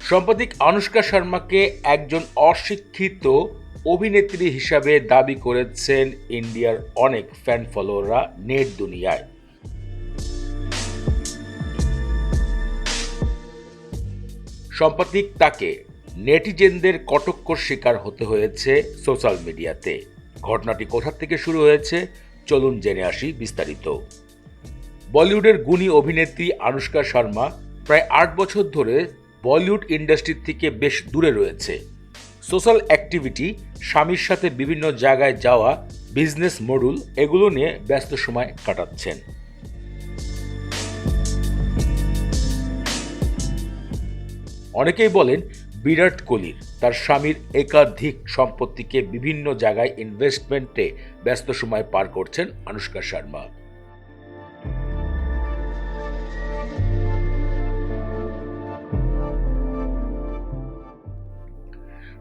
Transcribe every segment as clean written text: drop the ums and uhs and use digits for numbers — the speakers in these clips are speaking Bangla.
সাম্প্রতিক আনুশকা শর্মাকে একজন অশিক্ষিত অভিনেত্রী হিসাবে দাবি করেছেন ইন্ডিয়ার অনেক ফ্যান ফলোয়াররা নেট দুনিয়ায়। সাম্প্রতিক তাকে নেটিজেনদের কটক্কর শিকার হতে হয়েছে সোশ্যাল মিডিয়াতে। ঘটনাটি কোথা থেকে শুরু হয়েছে চলুন জেনে আসি বিস্তারিত। বলিউডের গুণী অভিনেত্রী আনুশকা শর্মা প্রায় ৮ বছর ধরে বলিউড ইন্ডাস্ট্রি থেকে বেশ দূরে রয়েছে। সোশ্যাল অ্যাক্টিভিটি, স্বামীর সাথে বিভিন্ন জায়গায় যাওয়া, বিজনেস মডেল এগুলো নিয়ে ব্যস্ত সময় কাটাচ্ছেন। অনেকেই বলেন বিরাট কোহলির তার স্বামীর একাধিক সম্পত্তিকে বিভিন্ন জায়গায় ইনভেস্টমেন্টে ব্যস্ত সময় পার করছেন আনুশকা শর্মা।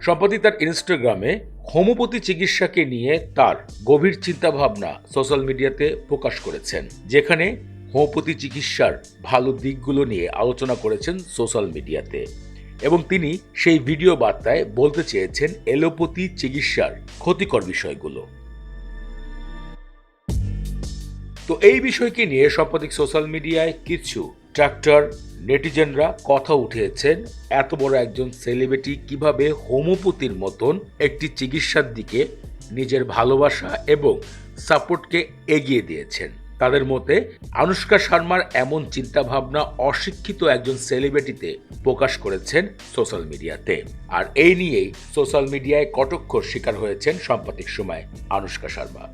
সম্প্রতি তার ইনস্টাগ্রামে হোমিওপ্যাথি চিকিৎসাকে নিয়ে তার গভীর চিন্তাভাবনা সোশ্যাল মিডিয়াতে প্রকাশ করেছেন, যেখানে হোমিওপ্যাথি চিকিৎসার ভালো দিকগুলো নিয়ে আলোচনা করেছেন সোশ্যাল মিডিয়াতে। এবং তিনি সেই ভিডিও বার্তায় বলতে চেয়েছেন এলোপ্যাথি চিকিৎসার ক্ষতিকর বিষয়গুলো। তো এই বিষয়কে নিয়ে সাম্প্রতিক সোশ্যাল মিডিয়ায় কিছু ট্রাক্টর নেটিজেনরা কথা উঠিয়েছেন, এত বড় একজন সেলিব্রিটি কিভাবে হোমিওপ্যাথির মতন একটি চিকিৎসার দিকে নিজের ভালোবাসা এবং সাপোর্টকে এগিয়ে দিয়েছেন। তাদের মতে আনুশকা শর্মার এমন চিন্তাভাবনা অশিক্ষিত একজন সেলিব্রিটিতে প্রকাশ করেছেন সোশ্যাল মিডিয়াতে। আর এই নিয়েই সোশ্যাল মিডিয়ায় কটক্কর শিকার হয়েছেন সাম্প্রতিক সময় আনুশকা শর্মা।